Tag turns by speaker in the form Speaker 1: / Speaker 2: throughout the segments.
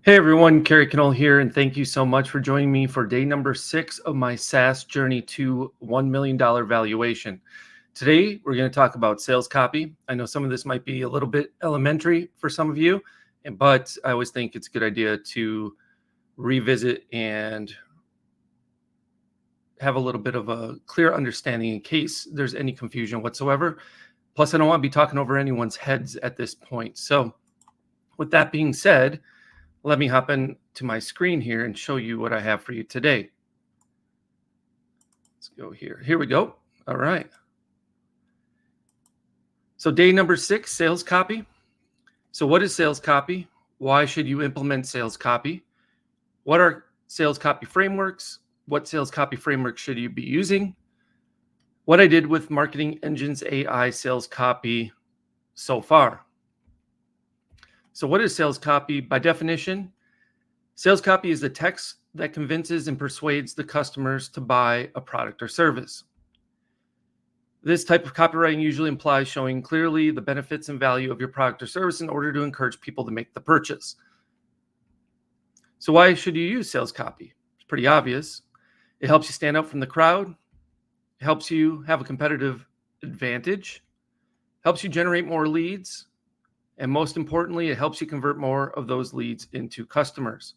Speaker 1: Hey everyone, Kerry Knoll here, and thank you so much for joining me for day number 6 of my SaaS journey to $1 million valuation. Today, we're going to talk about sales copy. I know some of this might be a little bit elementary for some of you, but I always think it's a good idea to revisit and have a little bit of a clear understanding in case there's any confusion whatsoever. Plus, I don't want to be talking over anyone's heads at this point. So with that being said, let me hop into my screen here and show you what I have for you today. Let's go here. Here we go. All right. So day number 6, sales copy. So what is sales copy? Why should you implement sales copy? What are sales copy frameworks? What sales copy framework should you be using? What I did with Marketing Engine's AI sales copy so far. So what is sales copy? By definition, sales copy is the text that convinces and persuades the customers to buy a product or service. This type of copywriting usually implies showing clearly the benefits and value of your product or service in order to encourage people to make the purchase. So why should you use sales copy? It's pretty obvious. It helps you stand out from the crowd. It helps you have a competitive advantage. Helps you generate more leads. And most importantly, it helps you convert more of those leads into customers.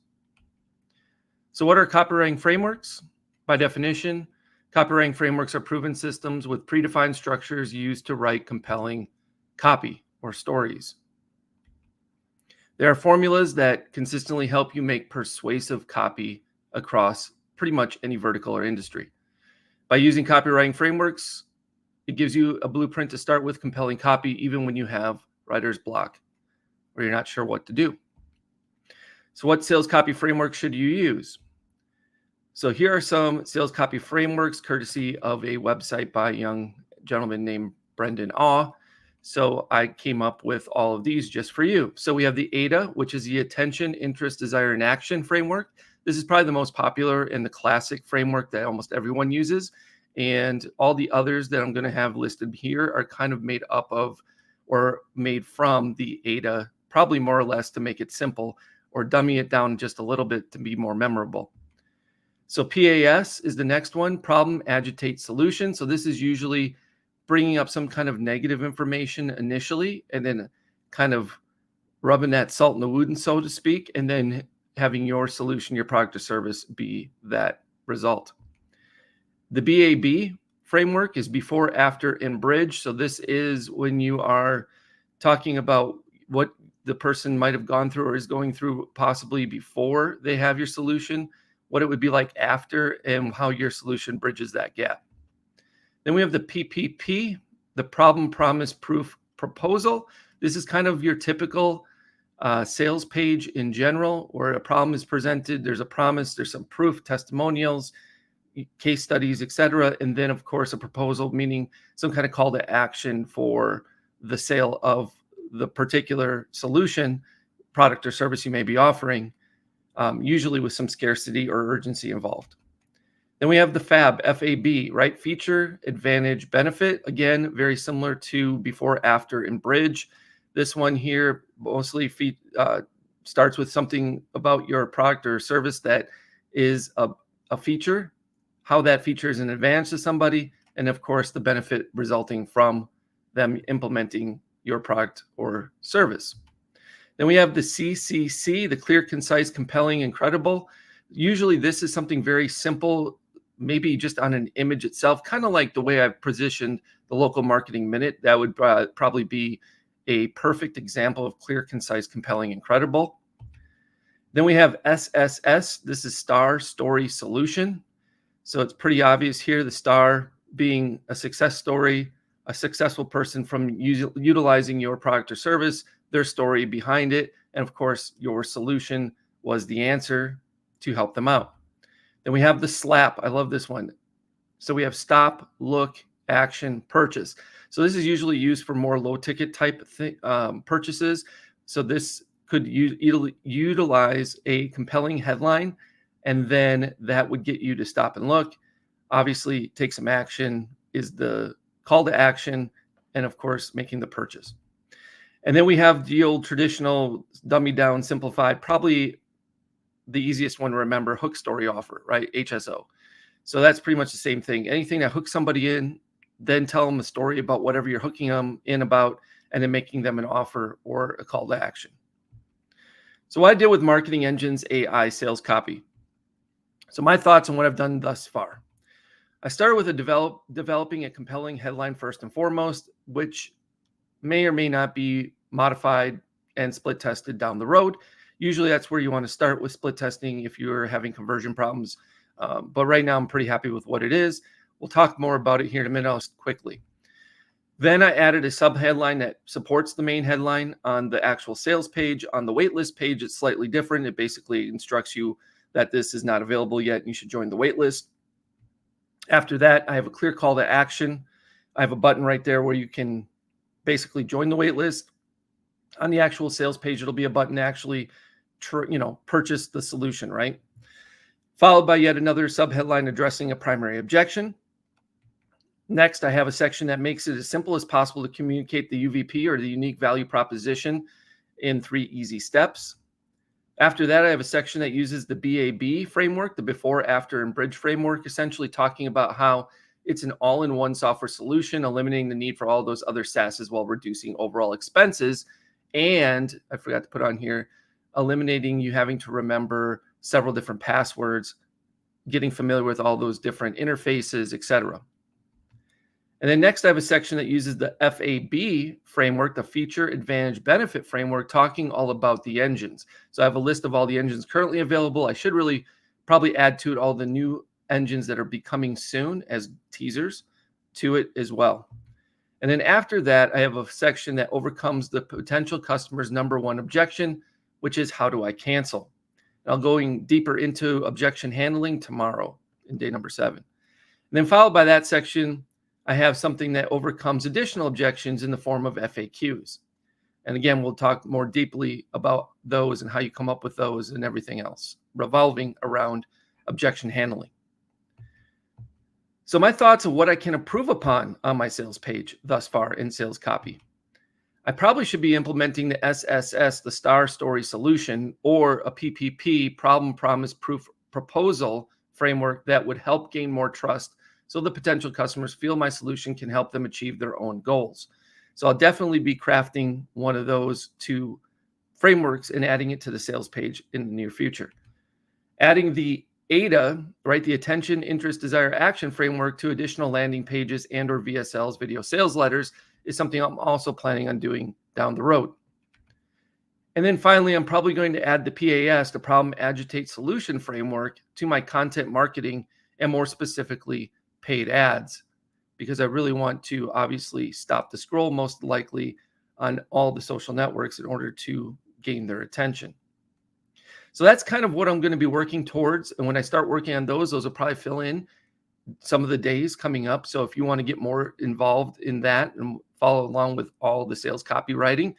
Speaker 1: So what are copywriting frameworks? By definition, copywriting frameworks are proven systems with predefined structures used to write compelling copy or stories. There are formulas that consistently help you make persuasive copy across pretty much any vertical or industry. By using copywriting frameworks, it gives you a blueprint to start with compelling copy, even when you have writer's block or you're not sure what to do. So what sales copy framework should you use? So here are some sales copy frameworks courtesy of a website by a young gentleman named Brendan Awe. So I came up with all of these just for you. So we have the AIDA, which is the Attention, Interest, Desire, and Action framework. This is probably the most popular and the classic framework that almost everyone uses. And all the others that I'm going to have listed here are kind of made up of or made from the AIDA, probably more or less to make it simple or dummy it down just a little bit to be more memorable. So PAS is the next one, problem, agitate, solution. So this is usually bringing up some kind of negative information initially and then kind of rubbing that salt in the wound, so to speak, and then having your solution, your product or service be that result. The BAB framework is before, after, and bridge. So this is when you are talking about what the person might have gone through or is going through possibly before they have your solution, what it would be like after, and how your solution bridges that gap. Then we have the PPP, the problem, promise, proof, proposal. This is kind of your typical sales page in general, where a problem is presented, there's a promise, there's some proof, testimonials, case studies, etc. And then, of course, a proposal, meaning some kind of call to action for the sale of the particular solution, product, or service you may be offering, usually with some scarcity or urgency involved. Then we have the FAB, FAB, right? Feature, advantage, benefit. Again, very similar to before, after, and bridge. This one here mostly starts with something about your product or service that is a feature, how that feature is an advantage to somebody, and of course, the benefit resulting from them implementing your product or service. Then we have the CCC, the clear, concise, compelling, and credible. Usually this is something very simple, maybe just on an image itself, kind of like the way I've positioned the local marketing minute. That would probably be a perfect example of clear, concise, compelling, and credible. Then we have SSS. This is Star, Story, Solution. So it's pretty obvious here, the star being a success story, a successful person from utilizing your product or service, their story behind it, and of course, your solution was the answer to help them out. Then we have the SLAP. I love this one. So we have stop, look, action, purchase. So this is usually used for more low ticket type purchases. So this could utilize a compelling headline, and then that would get you to stop and look. Obviously, take some action is the call to action, and of course, making the purchase. And then we have the old traditional dummy down, simplified, probably the easiest one to remember, hook story offer, right? HSO. So that's pretty much the same thing. Anything that hooks somebody in, then tell them a story about whatever you're hooking them in about, and then making them an offer or a call to action. So what I did with Marketing Engine's AI sales copy. So my thoughts on what I've done thus far. I started with developing a compelling headline first and foremost, which may or may not be modified and split tested down the road. Usually that's where you want to start with split testing if you're having conversion problems. But right now I'm pretty happy with what it is. We'll talk more about it here in a minute. I'll quickly. Then I added a sub headline that supports the main headline on the actual sales page. On the waitlist page, it's slightly different. It basically instructs you that this is not available yet and you should join the waitlist. After that, I have a clear call to action. I have a button right there where you can basically join the waitlist. On the actual sales page, it'll be a button to actually purchase the solution, right? Followed by yet another subheadline addressing a primary objection. Next, I have a section that makes it as simple as possible to communicate the UVP or the unique value proposition in 3 easy steps. After that, I have a section that uses the BAB framework, the before, after, and bridge framework, essentially talking about how it's an all-in-one software solution, eliminating the need for all those other SaaSes while reducing overall expenses. And I forgot to put on here, eliminating you having to remember several different passwords, getting familiar with all those different interfaces, etc. And then next, I have a section that uses the FAB framework, the Feature Advantage Benefit framework, talking all about the engines. So I have a list of all the engines currently available. I should really probably add to it all the new engines that are becoming soon as teasers to it as well. And then after that, I have a section that overcomes the potential customer's number one objection, which is how do I cancel? And I'll go deeper into objection handling tomorrow in day number 7. And then followed by that section, I have something that overcomes additional objections in the form of FAQs. And again, we'll talk more deeply about those and how you come up with those and everything else revolving around objection handling. So my thoughts of what I can improve upon on my sales page thus far in sales copy. I probably should be implementing the SSS, the Star Story Solution, or a PPP, Problem Promise Proof Proposal framework that would help gain more trust so the potential customers feel my solution can help them achieve their own goals. So I'll definitely be crafting one of those 2 frameworks and adding it to the sales page in the near future. Adding the ADA, right, the Attention, Interest, Desire, Action framework to additional landing pages and or VSLs, video sales letters, is something I'm also planning on doing down the road. And then finally, I'm probably going to add the PAS, the Problem Agitate Solution framework, to my content marketing and more specifically paid ads, because I really want to obviously stop the scroll most likely on all the social networks in order to gain their attention. So that's kind of what I'm going to be working towards. And when I start working on those will probably fill in some of the days coming up. So if you want to get more involved in that and follow along with all the sales copywriting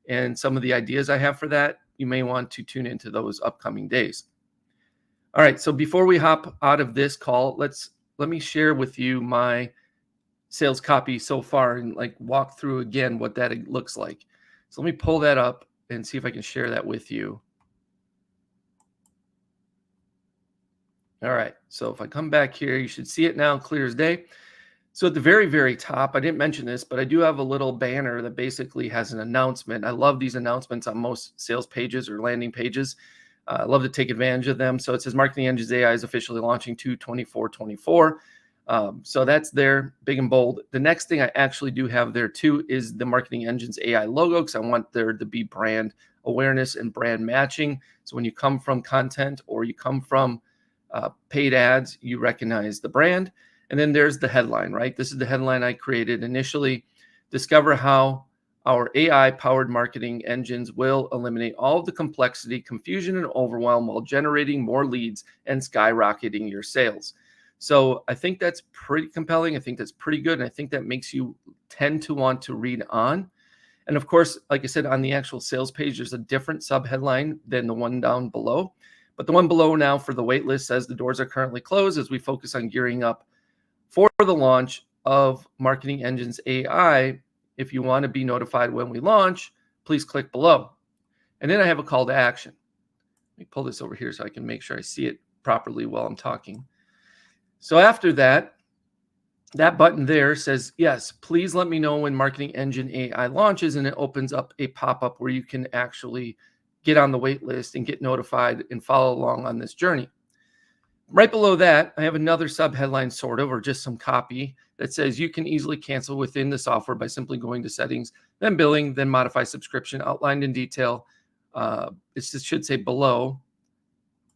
Speaker 1: and some of the ideas I have for that, you may want to tune into those upcoming days. All right, so before we hop out of this call, let me share with you my sales copy so far and walk through again what that looks like. So let me pull that up and see if I can share that with you. All right, so if I come back here, you should see it now clear as day. So at the very, very top, I didn't mention this, but I do have a little banner that basically has an announcement. I love these announcements on most sales pages or landing pages. I love to take advantage of them. So it says Marketing Engine's AI is officially launching 2/24/24. So that's there, big and bold. The next thing I actually do have there too is the Marketing Engine's AI logo, because I want there to be brand awareness and brand matching. So when you come from content or you come from paid ads, you recognize the brand. And then there's the headline, right? This is the headline I created initially. Discover how our AI-powered marketing engines will eliminate all of the complexity, confusion, and overwhelm while generating more leads and skyrocketing your sales. So I think that's pretty compelling. I think that's pretty good. And I think that makes you tend to want to read on. And of course, like I said, on the actual sales page, there's a different sub-headline than the one down below. But the one below now for the waitlist says the doors are currently closed as we focus on gearing up for the launch of Marketing Engine's AI. If you want to be notified when we launch, please click below. And then I have a call to action. me pull this over here so I can make sure I see it properly while I'm talking. So after that, that button there says, yes, please let me know when Marketing Engine AI launches, and it opens up a pop-up where you can actually get on the wait list and get notified and follow along on this journey. Right below that, I have another sub-headline sort of, or just some copy that says you can easily cancel within the software by simply going to settings, then billing, then modify subscription, outlined in detail. It should say below.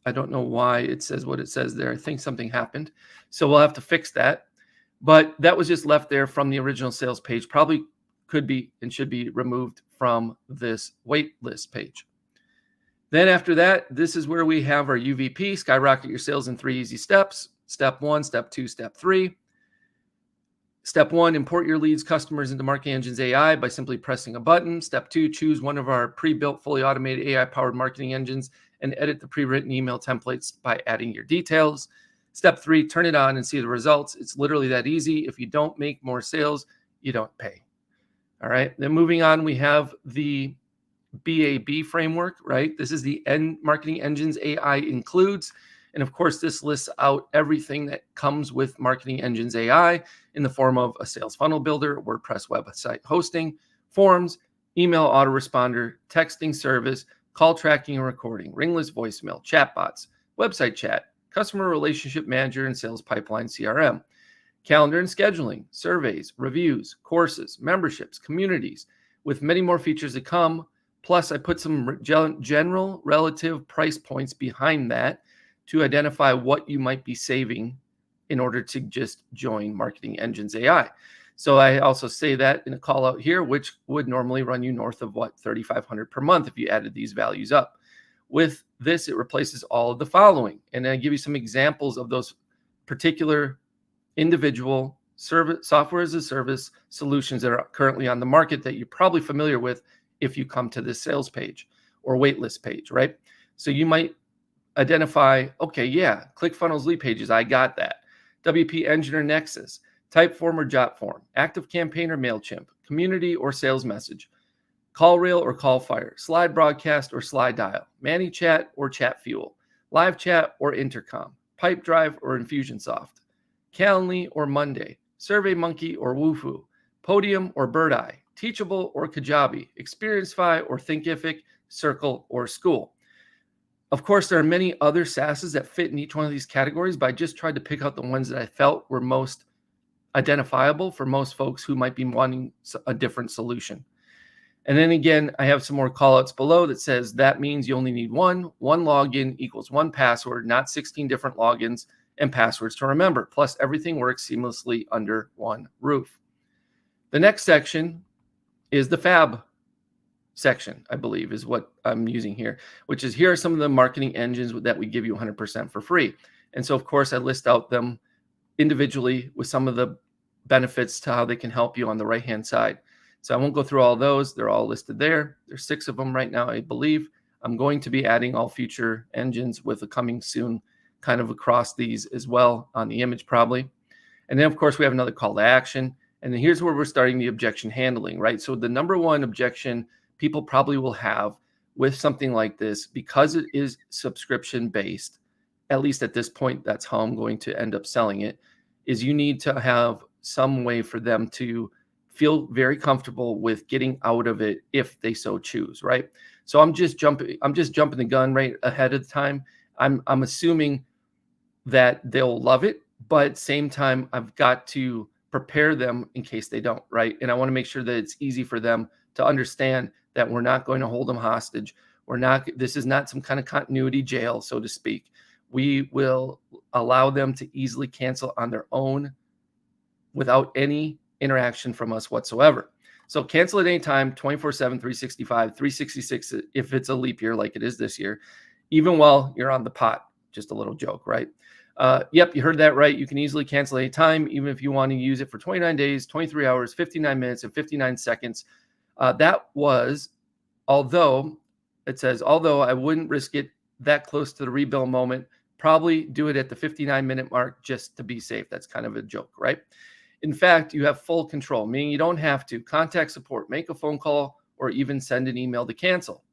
Speaker 1: I don't know why it says what it says there. I think something happened. So we'll have to fix that. But that was just left there from the original sales page. Probably could be and should be removed from this wait list page. Then after that, this is where we have our UVP, skyrocket your sales in 3 easy steps. Step 1, step 2, step 3. Step 1, import your leads, customers into Marketing Engine's AI by simply pressing a button. Step 2, choose one of our pre-built, fully automated AI-powered marketing engines and edit the pre-written email templates by adding your details. Step 3, turn it on and see the results. It's literally that easy. If you don't make more sales, you don't pay. All right. Then moving on, we have the BAB framework, right? This is the Marketing Engines AI includes. And of course, this lists out everything that comes with Marketing Engines AI in the form of a sales funnel builder, WordPress website hosting, forms, email autoresponder, texting service, call tracking and recording, ringless voicemail, chatbots, website chat, customer relationship manager and sales pipeline CRM, calendar and scheduling, surveys, reviews, courses, memberships, communities, with many more features to come. Plus, I put some general relative price points behind that to identify what you might be saving in order to just join Marketing Engines AI. So I also say that in a call out here, which would normally run you north of what, $3,500 per month if you added these values up. With this, it replaces all of the following. And I give you some examples of those particular individual software as a service solutions that are currently on the market that you're probably familiar with if you come to this sales page or waitlist page, right? So you might identify, okay, yeah, ClickFunnels lead pages, I got that. WP Engine or Nexus, Typeform or Jotform, ActiveCampaign or MailChimp, Community or Sales Message, CallRail or CallFire, Slide Broadcast or Slide Dial, ManyChat or ChatFuel, Live Chat or Intercom, Pipedrive or Infusionsoft, Calendly or Monday, SurveyMonkey or Woohoo, Podium or Birdeye, Teachable or Kajabi, Experienceify or Thinkific, Circle or School. Of course, there are many other SaaSes that fit in each one of these categories, but I just tried to pick out the ones that I felt were most identifiable for most folks who might be wanting a different solution. And then again, I have some more callouts below that says that means you only need one login equals one password, not 16 different logins and passwords to remember. Plus, everything works seamlessly under one roof. The next section is the FAB section, I believe, is what I'm using here, which is here are some of the marketing engines that we give you 100% for free. And so, of course, I list out them individually with some of the benefits to how they can help you on the right-hand side. So I won't go through all those. They're all listed there. There's 6 of them right now, I believe. I'm going to be adding all future engines with a coming soon kind of across these as well on the image probably. And then, of course, we have another call to action. And then here's where we're starting the objection handling, right? So the number one objection people probably will have with something like this, because it is subscription-based, at least at this point, that's how I'm going to end up selling it, is you need to have some way for them to feel very comfortable with getting out of it if they so choose, right? So I'm just jumping the gun right ahead of the time. I'm assuming that they'll love it, but at the same time, I've got to prepare them in case they don't, right? And I want to make sure that it's easy for them to understand that we're not going to hold them hostage. This is not some kind of continuity jail, so to speak. We will allow them to easily cancel on their own without any interaction from us whatsoever. So cancel at any time, 24/7, 365, 366 if it's a leap year like it is this year, even while you're on the pot. Just a little joke, right? Yep, you heard that right. You can easily cancel any time, even if you want to use it for 29 days, 23 hours, 59 minutes, and 59 seconds. That was, although I wouldn't risk it that close to the rebill moment, probably do it at the 59-minute mark just to be safe. That's kind of a joke, right? In fact, you have full control, meaning you don't have to contact support, make a phone call, or even send an email to cancel.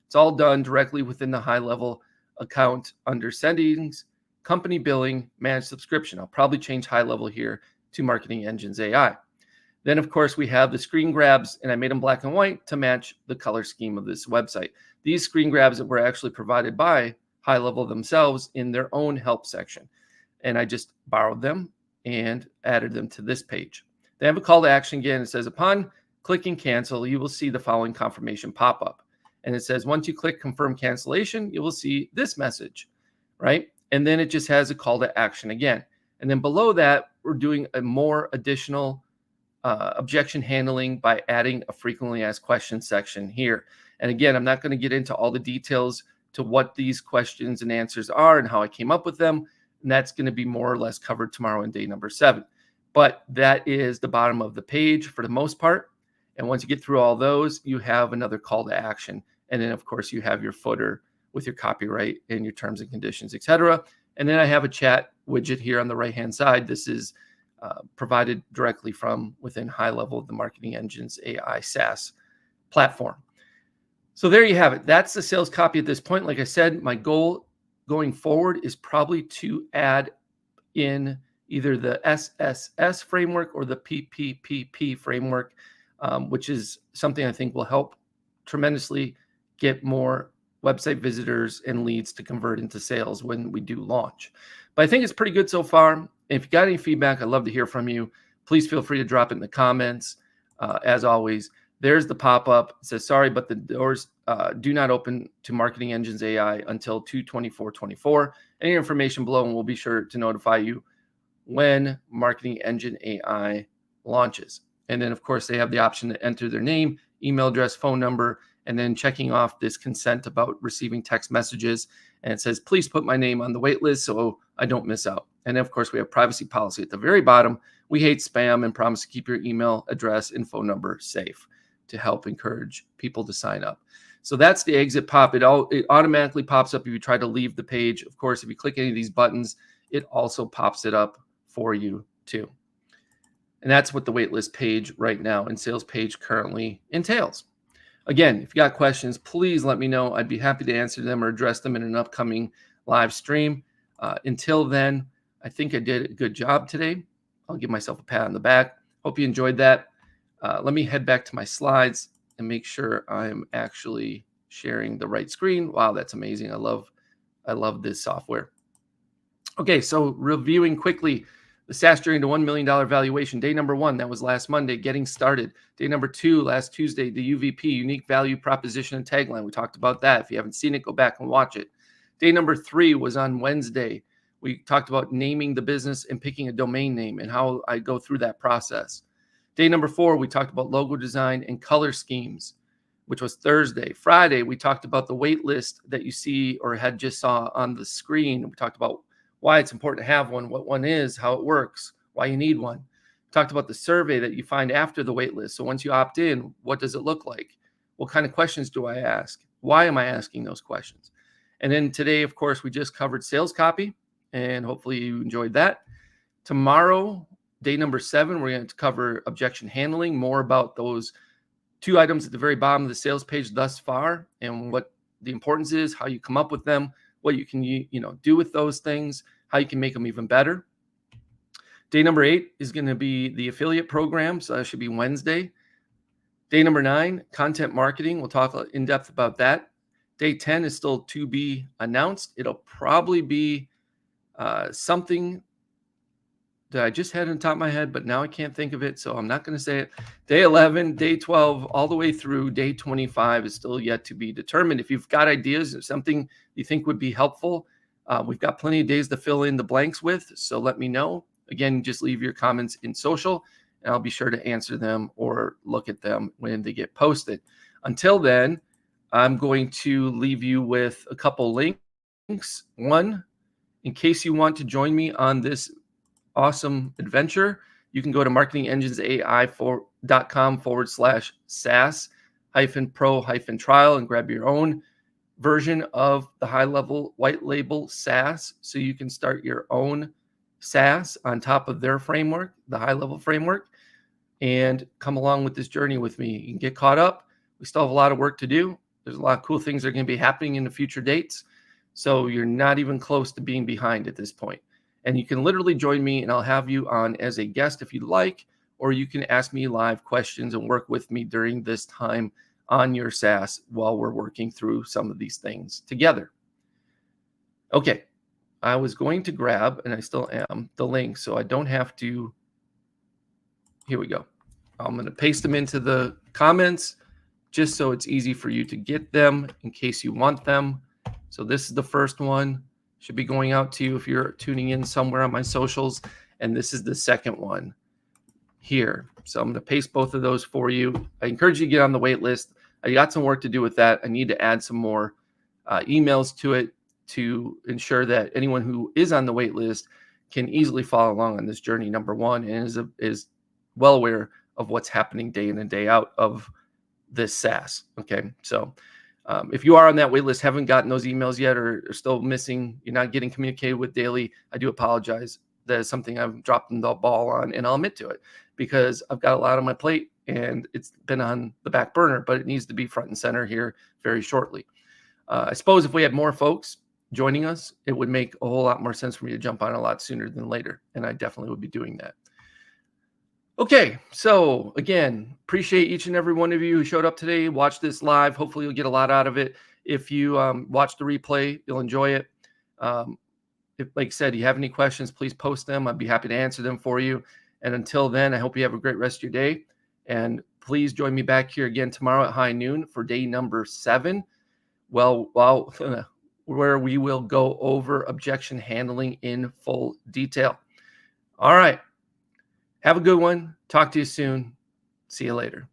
Speaker 1: It's all done directly within the high-level account under settings, company billing, manage subscription. I'll probably change high level here to Marketing Engines AI. Then, of course, we have the screen grabs, and I made them black and white to match the color scheme of this website. These screen grabs were actually provided by High Level themselves in their own help section. And I just borrowed them and added them to this page. They have a call to action again. It says, upon clicking cancel, you will see the following confirmation pop up. And it says, once you click confirm cancellation, you will see this message, right? And then it just has a call to action again. And then below that, we're doing a more additional objection handling by adding a frequently asked questions section here. And again, I'm not going to get into all the details to what these questions and answers are and how I came up with them. And that's going to be more or less covered tomorrow in day number 7. But that is the bottom of the page for the most part. And once you get through all those, you have another call to action. And then, of course, you have your footer with your copyright and your terms and conditions, etc. And then I have a chat widget here on the right-hand side. This is provided directly from within High Level of the Marketing Engines AI SaaS platform. So there you have it. That's the sales copy at this point. Like I said, my goal going forward is probably to add in either the SSS framework or the PPPP framework, which is something I think will help tremendously get more website visitors and leads to convert into sales when we do launch. But I think it's pretty good so far. If you got any feedback, I'd love to hear from you. Please feel free to drop it in the comments. As always, there's the pop-up. It says, sorry, but the doors do not open to Marketing Engines AI until 2/24/24. Any information below, and we'll be sure to notify you when Marketing Engine AI launches. And then, of course, they have the option to enter their name, email address, phone number, and then checking off this consent about receiving text messages. And it says, please put my name on the wait list so I don't miss out. And then, of course, we have privacy policy at the very bottom. We hate spam and promise to keep your email address and phone number safe to help encourage people to sign up. So that's the exit pop. It automatically pops up if you try to leave the page. Of course, if you click any of these buttons, it also pops it up for you too. And that's what the waitlist page right now and sales page currently entails. Again, if you got questions, please let me know. I'd be happy to answer them or address them in an upcoming live stream. Until then, I think I did a good job today. I'll give myself a pat on the back. Hope you enjoyed that. Let me head back to my slides and make sure I'm actually sharing the right screen. Wow, that's amazing. I love this software. Okay, so reviewing quickly the SaaS journey to $1 million valuation. Day number 1, that was last Monday, getting started. Day number 2, last Tuesday, the UVP, unique value proposition and tagline. We talked about that. If you haven't seen it, go back and watch it. Day number 3 was on Wednesday. We talked about naming the business and picking a domain name and how I go through that process. Day number 4, we talked about logo design and color schemes, which was Thursday. Friday, we talked about the wait list that you see or had just saw on the screen. We talked about why it's important to have one, what one is, how it works, why you need one. We talked about the survey that you find after the wait list. So once you opt in, what does it look like? What kind of questions do I ask? Why am I asking those questions? And then today, of course, we just covered sales copy, and hopefully you enjoyed that. Tomorrow, day number 7, we're going to cover objection handling, more about those 2 items at the very bottom of the sales page thus far and what the importance is, how you come up with them, what you can do with those things, how you can make them even better. Day number 8 is going to be the affiliate program, so that should be Wednesday. Day number 9, content marketing. We'll talk in depth about that. Day 10 is still to be announced. It'll probably be something that I just had on top of my head, but now I can't think of it, so I'm not going to say it. Day 11, day 12, all the way through day 25 is still yet to be determined. If you've got ideas or something you think would be helpful, we've got plenty of days to fill in the blanks with, so let me know. Again, just leave your comments in social, and I'll be sure to answer them or look at them when they get posted. Until then, I'm going to leave you with a couple links. One, in case you want to join me on this awesome adventure, you can go to marketingengesai.com/SaaS-pro-trial and grab your own version of the high level white label SaaS so you can start your own SaaS on top of their framework, the high level framework, and come along with this journey with me. You can get caught up. We still have a lot of work to do. There's a lot of cool things that are going to be happening in the future dates. So you're not even close to being behind at this point. And you can literally join me and I'll have you on as a guest if you'd like, or you can ask me live questions and work with me during this time on your SaaS while we're working through some of these things together. Okay, I was going to grab, and I still am, the link so I don't have to. Here we go. I'm going to paste them into the comments just so it's easy for you to get them in case you want them. So this is the first one. Should be going out to you if you're tuning in somewhere on my socials. And this is the second one here. So I'm going to paste both of those for you. I encourage you to get on the wait list. I got some work to do with that. I need to add some more emails to it to ensure that anyone who is on the wait list can easily follow along on this journey, number one, and is well aware of what's happening day in and day out of this SaaS. Okay. So if you are on that wait list, haven't gotten those emails yet, or are still missing, you're not getting communicated with daily, I do apologize. That is something I've dropped the ball on, and I'll admit to it because I've got a lot on my plate and it's been on the back burner, but it needs to be front and center here very shortly. I suppose if we had more folks joining us, it would make a whole lot more sense for me to jump on a lot sooner than later. And I definitely would be doing that. Okay, so again, appreciate each and every one of you who showed up today, watch this live. Hopefully you'll get a lot out of it. If you watch the replay, you'll enjoy it. If, like I said, you have any questions, please post them. I'd be happy to answer them for you. And until then, I hope you have a great rest of your day. And please join me back here again tomorrow at high noon for day number 7. Where we will go over objection handling in full detail. All right. Have a good one. Talk to you soon. See you later.